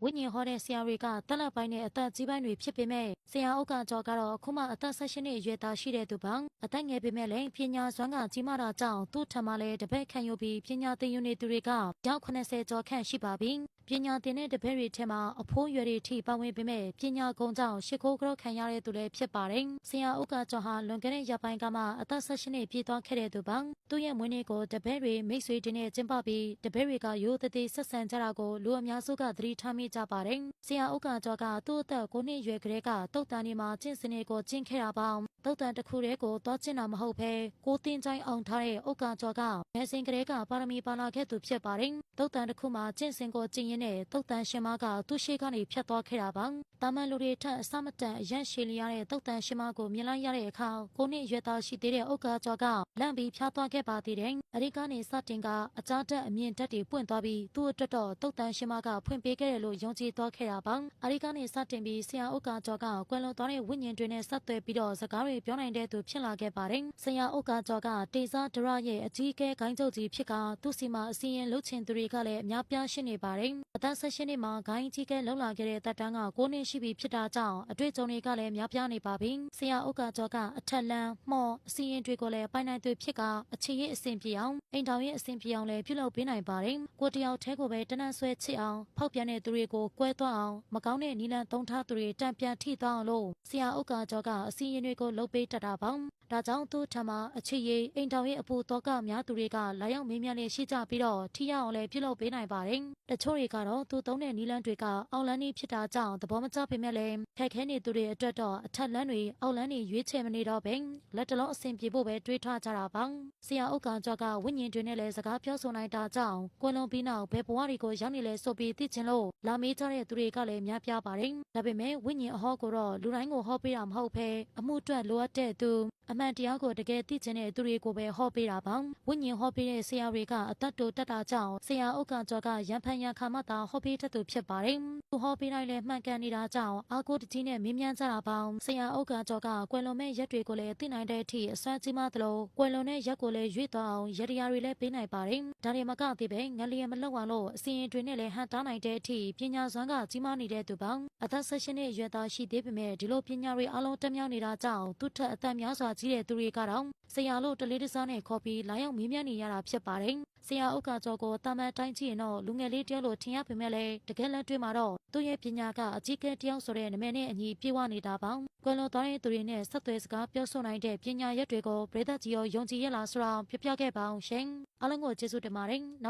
ဝိညာဉ်ဟောတဲ့ဆရာတွေကတက်လက်ပိုင်းနဲ့အသက်ကြီးပိုင်းတွေဖြစ်ပေမဲ့ဆရာဥက္ကကျော်ကတော့အခုမှအသက်18နှစ်အရွယ်သားရှိတဲ့သူပါအသက်ငယ်ပေမဲ့လည်းပညာစွမ်းကကြီးမားတာကြောင့်သူ့ထံမှာလည်းတပည့်ခံယူပြီးပညာသင်ယူနေသူတွေကယောက်80ကျော်ခန့်ရှိပါပြီပညာသင်တဲ့တပည့်တွေထဲမှာအဖိုးရွယ်တွေထိပါဝင်ပေမဲ့ပညာကုံကြောင့်ရှ िख ိုးကြောခံရတဲ့သူလည်းဖြစ်ပါတယ်ဆရာဥက္ကကျော်ဟာလွန်ခဲ့တဲ့ရက်ပိုင်းကမှအသက်18နှစ်ပြည့်သွားခဲ့တဲ့သူပါသူ့ရဲ့မွေးနေ့ကိုတပည့်တွေမိတ်ဆွေတွေနဲ့ကျင်းပပြီးတပည့်တွေကရိုးသေးသေးဆက်ဆံကြတာကိုလူအများစုကသတိထားမိကြပါတယ်ဆရာဥက္ကကျော်ကသူ့အသက်9နှစ်အရွယ်ကလေးကတုတ်တန်ဒီမှာကျင့်စင်တွေကိုကျင့်ခဲ့တာပါတုတ်တန်တစ်ခုတည်းကိုသွားကျင့်တာမဟုတ်ဘဲကိုတင်ချိုင်းအောင်ထားတဲ့ဥက္ကကျော်ကငယ်စဉ်ကလေးကပါရမီပါလာခဲ့သူဖြစ်ပါတယ်တုတ်တန်တစ်ခုမှာကျင့်စင်ကိုကျင့်ရင်းနဲ့တုတ်တန်ရှင်မကသူ့ရှိကနေဖြတ်သွားခဲ့တာပါတာမန်လူတွေထက်အစမတန်အရန်ရှည်လျားတဲ့တုတ်တန်ရှင်မကိုမြင်လိုက်ရတဲ့အခါ9နှစ်အရွယ်သားရှိသေးတဲ့ဥက္ကကျော်ကလန့်ပြီးဖြားသွားခဲ့ပါသေးတယ်အရိကနေစတင်ကအကြားတက်အမြင့်တက်တွေပွင့်သွားပြီးသူ့အတွက်တော့တုတ်တန်ရှင်မကဖွင့်ပေးခဲ့တယ်လို့ယုံကြည်သွားခဲ့တာပါအရိကနေစတင်ပြီးဆရာဥက္ကကျော်ကကွယ်လွန်သွားတဲ့ဝိညာဉ်တွေနဲ့ဆက်သွယ်ပြီးတော့စကားတွေပြောနိုင်တဲ့သူဖြစ်လာခဲ့ပါတယ်ဆရာဥက္ကကျော်ကတေဇာဒရရဲ့အကြီးအကဲဂိုင်းချုပ်ကြီးဖြစ်ကသူ့စီမှာအစီရင်လှုပ်ချင်သူတွေကလည်းအများပြားရှိနေပါတယ်အသက်18နှစ်မှာဂိုင်းကြီးကဲလှုပ်လာခဲ့တဲ့တပ်တန်းက9နှစ်ရှိပြီဖြစ်တာကြောင့်အတွေ့အကြုံတွေကလည်းများပြားနေပါပြီဆရာဥက္ကကျော်ကအထက်လန်းမှော်အစီရင်တွေကိုလည်းပိုင်နိုင်သူဖြစ်ကအခြေရအဆင်ပြေအောင်အိမ်တော်ရဲ့အဆင်ပြေအောင်လည်းပြုလုပ်ပေးနိုင်ပါတယ်ကိုတယောက်တည်းကိုပဲတနတ်ဆွဲချစ်အောင်ဖောက်ပြန်တဲ့သူတွေကိုကွဲသွားအောင်မကောင်းတဲ့နီလန်သုံးထားသူတွေတံပြန်ထိသွားအောင်လို့ဆရာဥက္ကကျော်ကအစီရင်တွေကိုလုပ်ပေးတတ်တာပါဒါကြောင့်သူ့ထံမှာအခြေရအိမ်တော်ရဲ့အပူတော့ကများသူတွေကလာရောက်မေးမြန်းနေရှိကြပြီးတော့ထိရအောင်လည်းပြုလုပ်ပေးနိုင်ပါတယ်တချို့တွေကတော့သူသုံးတဲ့နီလန်တွေကအောက်လန်းနေဖြစ်တာကြောင့်သဘောမကျပေမဲ့လည်းခက်ခဲနေသူတွေအတွက်တော့အထက်လန်းတွေအောက်လန်းတွေရွေးချယ်မနေတော့ဘဲလက်တလုံးအဆင်ပြေဖို့ပဲတွေးထားကြတာပါဆရာဥက္ကကျော်ကဝိညာဉ်တွေနဲ့လည်းစကားပြောဆိုနိုင်တာကြောင့်ကွယ်လွန်ပြီးနောက်ဘယ်ဘဝတွေကိုရောက်နေလဲဆိုပြီးသိချင်လို့လာမေးကြတဲ့သူတွေကလည်းများပြားပါတယ်ဒါပေမဲ့ဝိညာဉ်အဟောကိုတော့လူတိုင်းကိုဟောပေးတာမဟုတ်ဘဲအမှုအတွက်လိုအပ်တဲ့သူအမှန်တရားကိုတကယ်သိချင်တဲ့သူတွေကိုပဲဟောပေးတာပါဝိညာဉ်ဟောပေးတဲ့ဆရာတွေကအတတ်တိုတက်တာကြောင့်ဆရာဥက္ကကျော်ကရံဖန်ရံခါမှသာဟောပေးတတ်သူဖြစ်ပါတယ်သူဟောပေးတိုင်းလည်းမှန်ကန်နေတာကြောင့်အာကိုတကြီးနဲ့မေးမြန်းကြတာပါဆရာဥက္ကကျော်ကကွယ်လွန်မဲ့ရက်တွေကိုလည်းသိနိုင်တဲ့အထိအစွမ်းကြီးမားသလိုကွယ်လွန်တဲ့ရက်ကိုလည်းရွေ့သွားအောင်ရတရားတွေလည်းပေးနိုင်ပါတယ်ဒါတွေမကသေးပဲငလျင်မလောက်အောင်လို့အစီရင်တွေနဲ့လည်းဟန်တားနိုင်တဲ့အထိပညာစွမ်းကကြီးမားနေတဲ့သူပါအသက်18နှစ်အရွယ်သားရှိသေးပေမဲ့ဒီလိုပညာတွေအလုံးတက်မြောက်နေတာကြောင့်သူ့ထက်အသက်များစွာကြီးတဲ့သူတွေကတော့ဆရာလို့တလေးတစားနဲ့ခေါ်ပြီးလာရောက်မေးမြန်းနေရတာဖြစ်ပါတယ်ဆရာဥက္ကကျော်ကိုတာမန်တိုင်းကြည့်ရင်တော့လူငယ်လေးတယောက်လိုထင်ရပေမဲ့လည်းတကယ်လက်တွေ့မှာတော့သူ့ရဲ့ပညာကအကြီးကဲတယောက်ဆိုတဲ့နာမည်နဲ့အညီပြေဝနေတာပါကွယ်လွန်သွားတဲ့သူတွေနဲ့ဆက်သွယ်စကားပြောဆိုနိုင်တဲ့ပညာရက်တွေကိုပရိသတ်ကြီးရောယုံကြည်ရလားဆိုတာပြပြခဲ့ပါအောင်ရှင်အားလုံးကိုကျေးဇူးတင်ပါတယ်နောက်